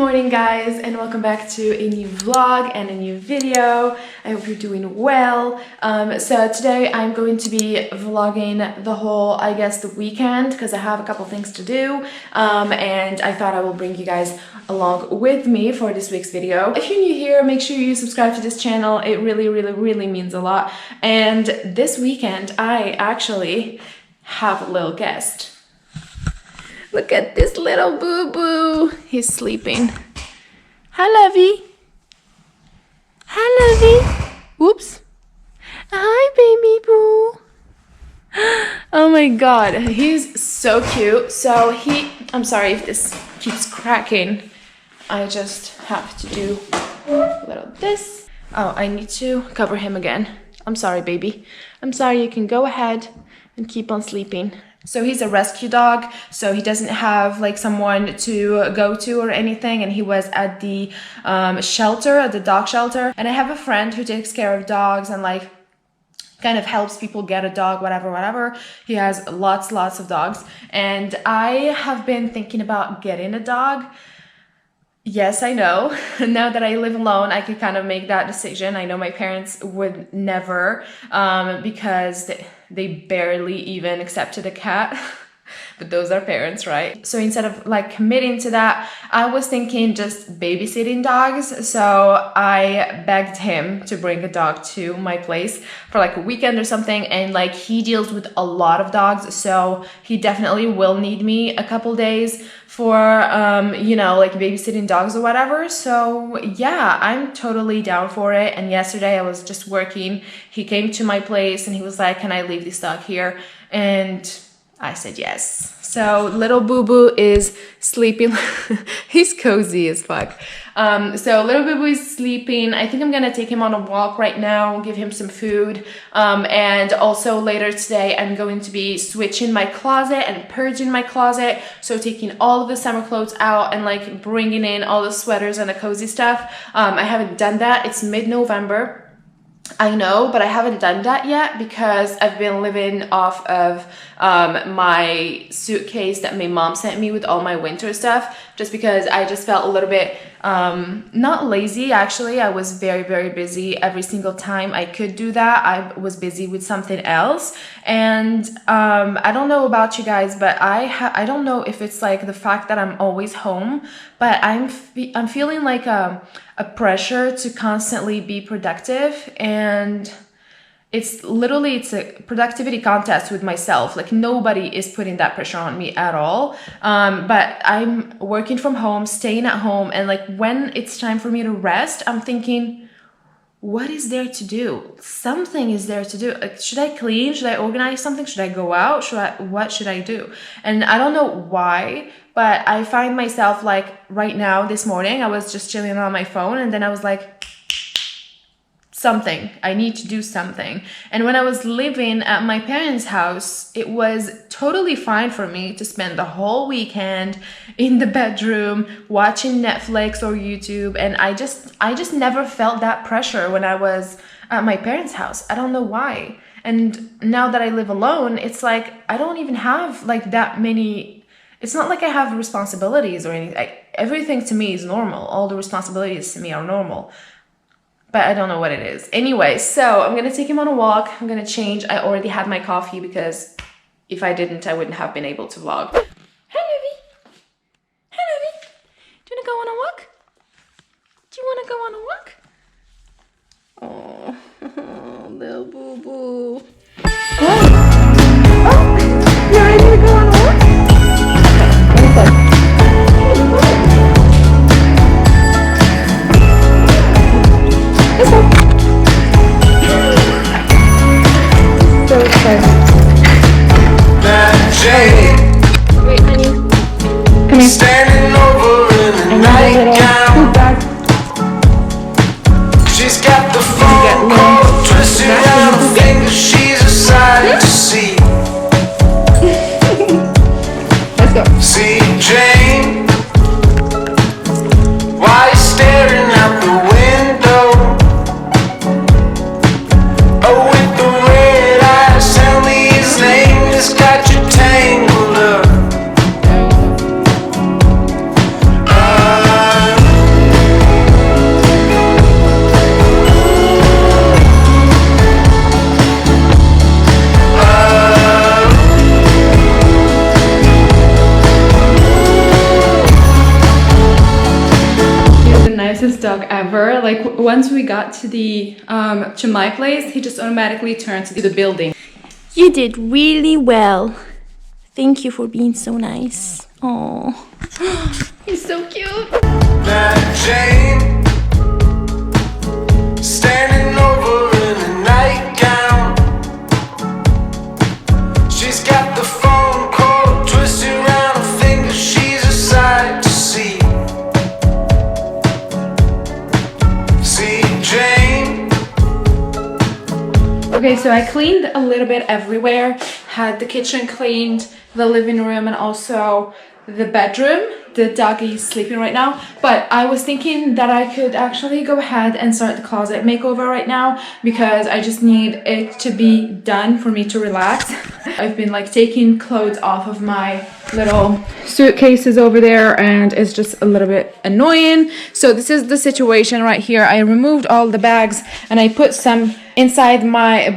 morning guys, and welcome back to a new vlog and a new video. I hope you're doing well. So today I'm going to be vlogging the whole, I guess, the weekend, because I have a couple things to do, and I thought I will bring you guys along with me for this week's video. If you're new here, make sure you subscribe to this channel. It really means a lot. And this weekend I actually have a little guest. Look at this little boo-boo. He's sleeping. Hi, Lovey. Hi, Lovey. Whoops. Hi, baby boo. Oh my god, he's so cute. So I'm sorry if this keeps cracking. I just have to do a little this. Oh, I need to cover him again. I'm sorry, baby. I'm sorry, you can go ahead and keep on sleeping. So he's a rescue dog, so he doesn't have like someone to go to or anything, and he was at the shelter, at the dog shelter. And I have a friend who takes care of dogs and like kind of helps people get a dog, whatever. He has lots of dogs, and I have been thinking about getting a dog. Yes, I know. Now that I live alone, I could kind of make that decision. I know my parents would never, because they barely even accepted a cat. But those are parents, right? So instead of like committing to that, I was thinking just babysitting dogs. So I begged him to bring a dog to my place for like a weekend or something. And like he deals with a lot of dogs, so he definitely will need me a couple days for, you know, like babysitting dogs or whatever. So yeah, I'm totally down for it. And yesterday I was just working. He came to my place and he was like, "Can I leave this dog here?" And I said yes. So little boo boo is sleeping. He's cozy as fuck. So little boo boo is sleeping. I think I'm gonna take him on a walk right now, give him some food. And also later today, I'm going to be switching my closet and purging my closet. So taking all of the summer clothes out and like bringing in all the sweaters and the cozy stuff. I haven't done that. It's mid-November. I know, but I haven't done that yet because I've been living off of my suitcase that my mom sent me with all my winter stuff, just because I just felt a little bit not lazy. Actually, I was very busy every single time I could do that. I was busy with something else, and I don't know about you guys, but I don't know if it's like the fact that I'm always home, but I'm feeling like a pressure to constantly be productive, and it's a productivity contest with myself. Like nobody is putting that pressure on me at all. But I'm working from home, staying at home, and like when it's time for me to rest, I'm thinking, what is there to do? Something is there to do. Like, should I clean? Should I organize something? Should I go out? What should I do? And I don't know why, but I find myself like right now, this morning, I was just chilling on my phone, and then I was like, something. I need to do something. And when I was living at my parents' house, it was totally fine for me to spend the whole weekend in the bedroom watching Netflix or YouTube. And I just never felt that pressure when I was at my parents' house. I don't know why. And now that I live alone, it's like I don't even have like that many. It's not like I have responsibilities or anything. Everything to me is normal. All the responsibilities to me are normal. But I don't know what it is. Anyway, so I'm gonna take him on a walk. I'm gonna change. I already had my coffee because if I didn't, I wouldn't have been able to vlog. Hi, Lovey. Hi, Lovey. Do you wanna go on a walk? Do you wanna go on a walk? Oh, little boo boo. Oh, you ready to go on a walk? Okay. So excited. Wait, honey. Come here. Standing over in a nightgown. She's got the phone call twisted around her finger. She's nicest dog ever. Like once we got to the to my place, he just automatically turned to the building. You did really well. Thank you for being so nice. Oh, He's so cute. Mary Jane, standing over in a nightgown. She's got the phone cord twisted around her finger. She's a sight to see. See Jane. Okay, so I cleaned a little bit everywhere. Had the kitchen cleaned, the living room, and also the bedroom. The doggy is sleeping right now, but I was thinking that I could actually go ahead and start the closet makeover right now because I just need it to be done for me to relax. I've been like taking clothes off of my little suitcases over there and it's just a little bit annoying. So this is the situation right here. I removed all the bags and I put some inside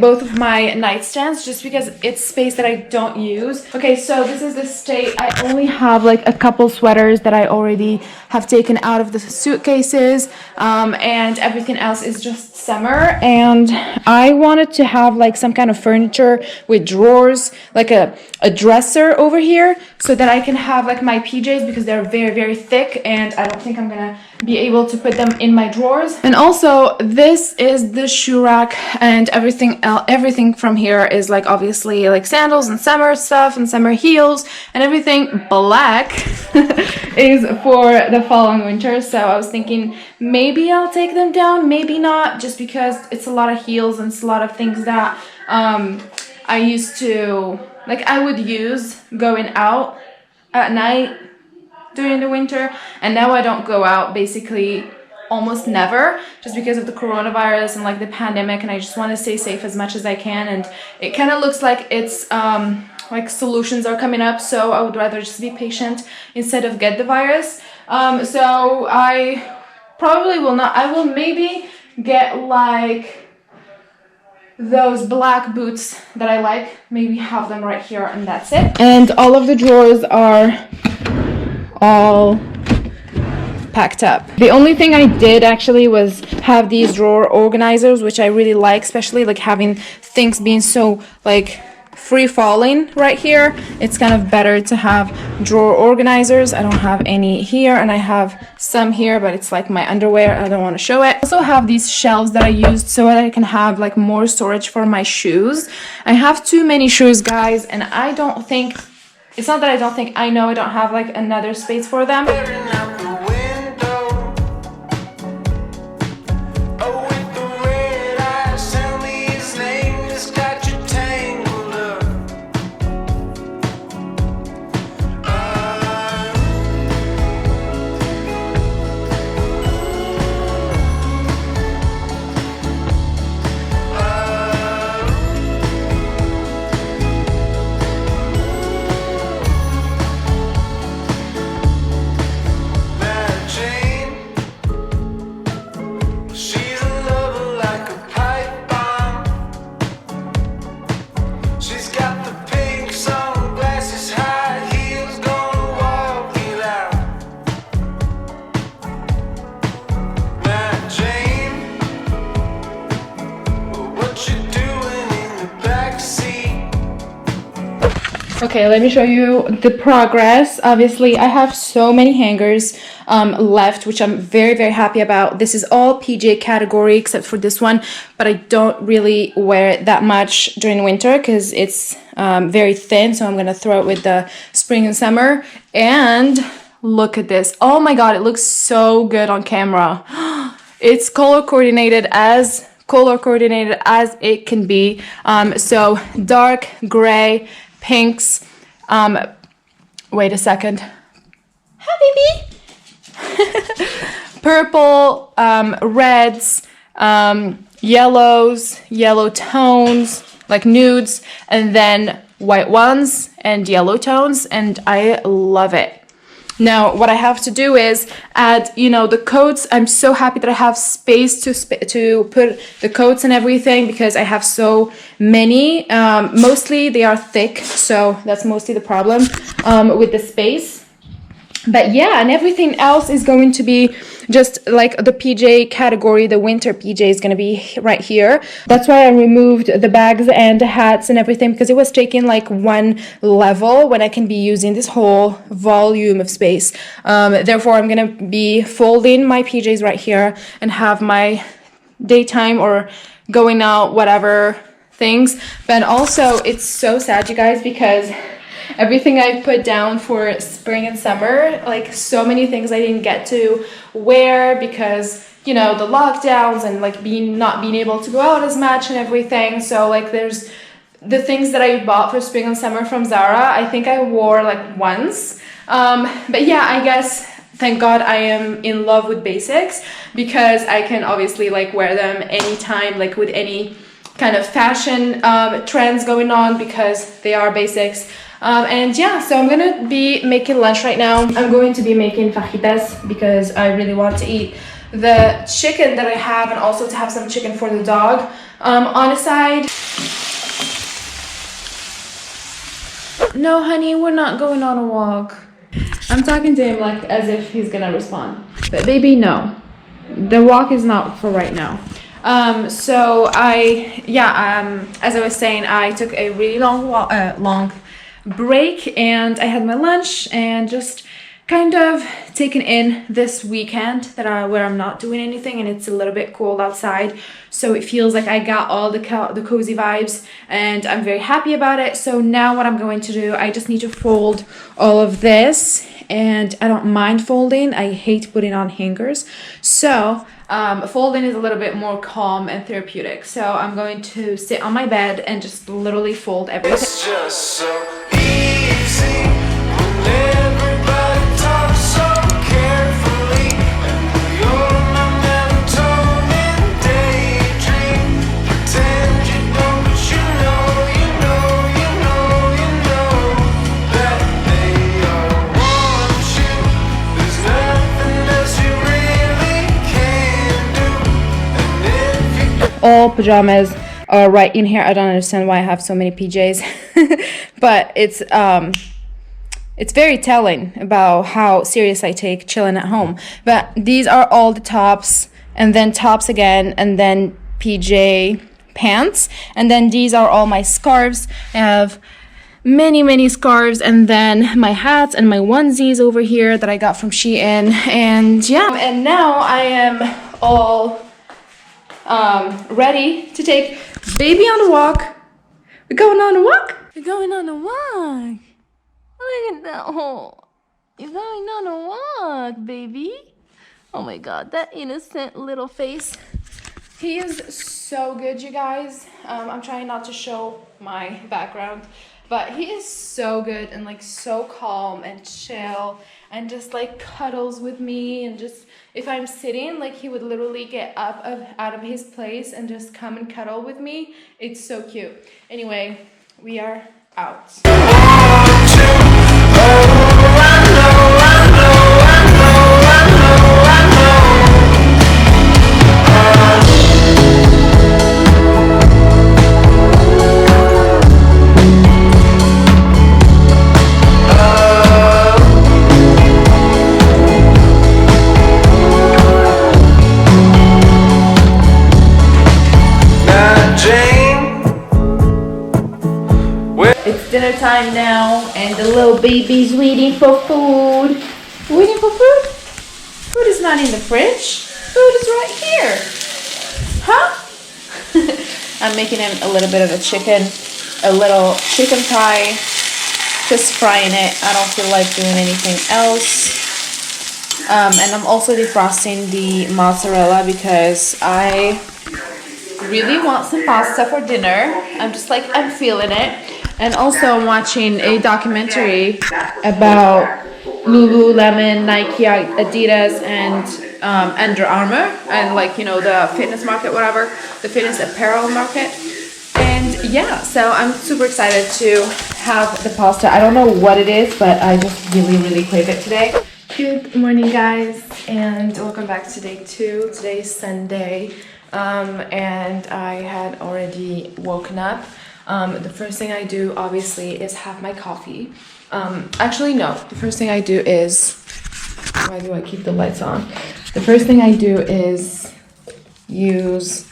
both of my nightstands just because it's space that I don't use. Okay, so this is the state. I only have like a couple sweaters that I already have taken out of the suitcases, and everything else is just summer. And I wanted to have like some kind of furniture with drawers, like a dresser over here, so that I can have like my PJs because they're very, very thick and I don't think I'm gonna be able to put them in my drawers. And also this is the shoe rack, and everything from here is like obviously like sandals and summer stuff and summer heels, and everything black is for the fall and winter. So I was thinking maybe I'll take them down, maybe not, just because it's a lot of heels and it's a lot of things that I used to like I would use going out at night during the winter, and now I don't go out basically almost never just because of the coronavirus and like the pandemic, and I just want to stay safe as much as I can. And it kind of looks like it's like solutions are coming up, so I would rather just be patient instead of get the virus. So I probably will not. I will maybe get like those black boots that I like, maybe have them right here, and that's it. And all of the drawers are all packed up. The only thing I did actually was have these drawer organizers, which I really like, especially like having things being so like free falling right here. It's kind of better to have drawer organizers. I don't have any here, and I have some here, but it's like my underwear. I don't want to show it. I also have these shelves that I used so that I can have like more storage for my shoes. I have too many shoes, guys, and I don't think, it's not that I don't think, I know I don't have like another space for them. Staring out the window. Oh, with the red eyes, tell me his name has got you tangled up. Mary Jane, she's a lover like a pipe bomb. She's got the pink sunglasses, high heels, gonna walk it out. Mary Jane, what you doing in the backseat? Okay, let me show you the progress. Obviously, I have so many hangers left, which I'm very, very happy about. This is all PJ category except for this one, but I don't really wear it that much during winter because it's very thin, so I'm gonna throw it with the spring and summer. And look at this. Oh my god, it looks so good on camera. It's color coordinated as it can be. So dark gray, pinks, wait a second, hi baby, purple, reds, yellows, yellow tones, like nudes, and then white ones and yellow tones, and I love it. Now, what I have to do is add, you know, the coats. I'm so happy that I have space to put the coats and everything because I have so many. Mostly they are thick, so that's mostly the problem with the space. But yeah, and everything else is going to be just like the PJ category, the winter PJ is gonna be right here. That's why I removed the bags and the hats and everything, because it was taking like one level when I can be using this whole volume of space. Therefore, I'm gonna be folding my PJs right here and have my daytime or going out, whatever things. But also, it's so sad, you guys, because everything I put down for spring and summer, like so many things I didn't get to wear because, you know, the lockdowns and like not being able to go out as much and everything. So like there's the things that I bought for spring and summer from Zara, I think I wore like once. But yeah, I guess thank God I am in love with basics, because I can obviously like wear them anytime, like with any kind of fashion trends going on, because they are basics. And yeah, so I'm gonna be making lunch right now. I'm going to be making fajitas because I really want to eat the chicken that I have, and also to have some chicken for the dog. On the side, no honey, we're not going on a walk. I'm talking to him like as if he's gonna respond, but baby, no, the walk is not for right now. As I was saying, I took a really long break, and I had my lunch and just kind of taken in this weekend where I'm not doing anything, and it's a little bit cold outside, so it feels like I got all the cozy vibes, and I'm very happy about it. So now what I'm going to do, I just need to fold all of this, and I don't mind folding. I hate putting on hangers, so folding is a little bit more calm and therapeutic. So I'm going to sit on my bed and just literally fold everything. It's just so easy when everybody talks so carefully, and you're my melatonin daydream. Pretend you don't, but you know that they all want you. There's nothing else you really can do, and if you All pajamas are right in here. I don't understand why I have so many PJs, but it's very telling about how serious I take chilling at home. But these are all the tops, and then tops again, and then PJ pants, and then these are all my scarves. I have many scarves, and then my hats and my onesies over here that I got from Shein. And yeah, and now I am all ready to take baby on a walk. We're going on a walk. You're going on a walk. Look at that hole. You're going on a walk, baby. Oh my God, that innocent little face. He is so good, you guys. I'm trying not to show my background, but he is so good and like so calm and chill, and just like cuddles with me, and just if I'm sitting, like he would literally get up out of his place and just come and cuddle with me. It's so cute. Anyway, we are out. It's dinner time now, and the little baby's waiting for food. Waiting for food? Food is not in the fridge. Food is right here. Huh? I'm making him a little bit of a little chicken pie. Just frying it. I don't feel like doing anything else. And I'm also defrosting the mozzarella because I really want some pasta for dinner. I'm feeling it. And also I'm watching a documentary about Lululemon, Nike, Adidas, and Under Armour, and like, you know, the fitness market, whatever, the fitness apparel market. And yeah, so I'm super excited to have the pasta. I don't know what it is, but I just really crave it today. Good morning, guys, and welcome back to day 2. Today's Sunday, and I had already woken up. The first thing I do, obviously, is have my coffee. Actually, no. The first thing I do is Why do I keep the lights on? The first thing I do is use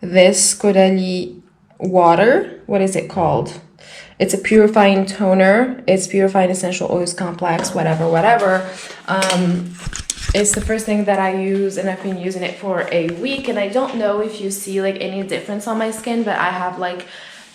this Caudalie water. What is it called? It's a purifying toner. It's purifying essential oils complex, whatever. It's the first thing that I use, and I've been using it for a week, and I don't know if you see like any difference on my skin, but I have like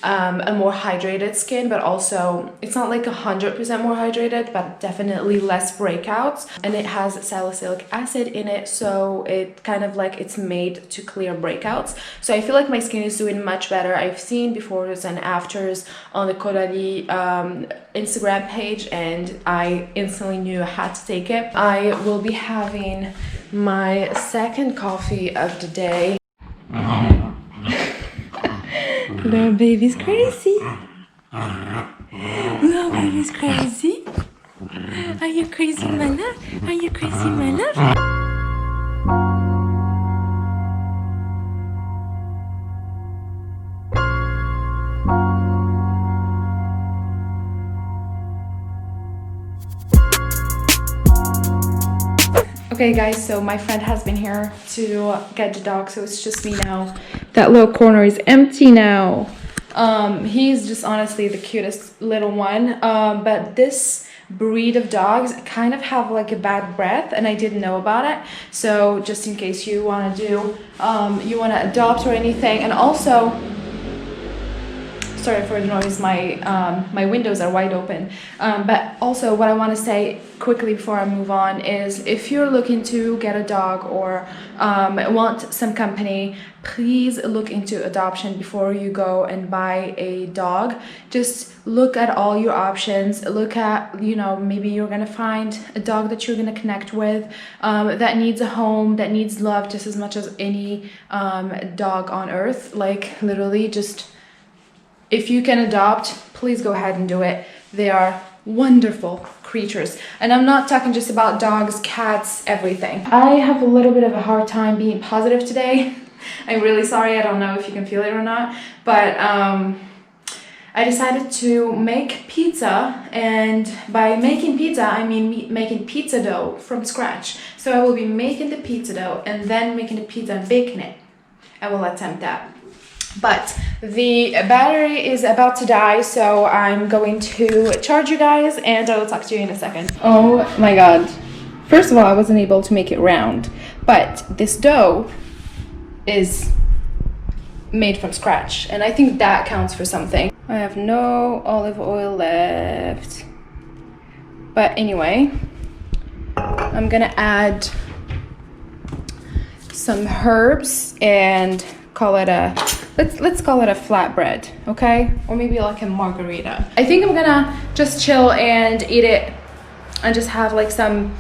a more hydrated skin, but also it's not like 100% more hydrated, but definitely less breakouts. And it has salicylic acid in it, so it kind of like it's made to clear breakouts. So I feel like my skin is doing much better. I've seen befores and afters on the Caudalie Instagram page, and I instantly knew I had to take it. I will be having my second coffee of the day. Little baby's crazy. Little baby's crazy. Are you crazy, my love? Are you crazy, my love? Okay guys, so my friend has been here to get the dog, so it's just me now. That little corner is empty now. He's just honestly the cutest little one, but this breed of dogs kind of have like a bad breath, and I didn't know about it. So just in case you want to do, you want to adopt or anything. And also, sorry for the noise, my windows are wide open. But also what I want to say quickly before I move on is, if you're looking to get a dog or want some company, please look into adoption before you go and buy a dog. Just look at all your options. Look at, you know, maybe you're gonna find a dog that you're gonna connect with, that needs a home, that needs love just as much as any dog on earth. Like literally, just if you can adopt, please go ahead and do it. They are wonderful creatures. And I'm not talking just about dogs, cats, everything. I have a little bit of a hard time being positive today. I'm really sorry. I don't know if you can feel it or not. But I decided to make pizza. And by making pizza, I mean making pizza dough from scratch. So I will be making the pizza dough and then making the pizza and baking it. I will attempt that. But the battery is about to die, so I'm going to charge you guys, and I will talk to you in a second. Oh my god. First of all, I wasn't able to make it round, but this dough is made from scratch, and I think that counts for something. I have no olive oil left. But anyway, I'm gonna add some herbs and call it a, let's call it a flatbread, okay? Or maybe like a margarita. I think I'm gonna just chill and eat it and just have like some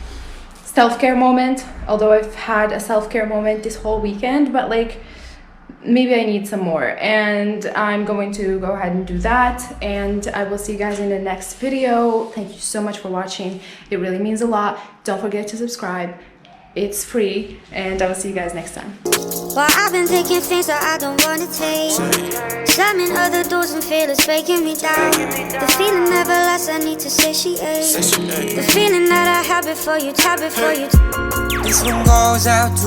self-care moment, although I've had a self-care moment this whole weekend, but like maybe I need some more, and I'm going to go ahead and do that, and I will see you guys in the next video. Thank you so much for watching. It really means a lot. Don't forget to subscribe. It's free, and I will see you guys next time. Well, I've been taking things that I don't wanna take, slamming other doors and feelings breaking me down. The feeling never lasts, I need to satiate the feeling that I had before you, tried before you. This one goes out to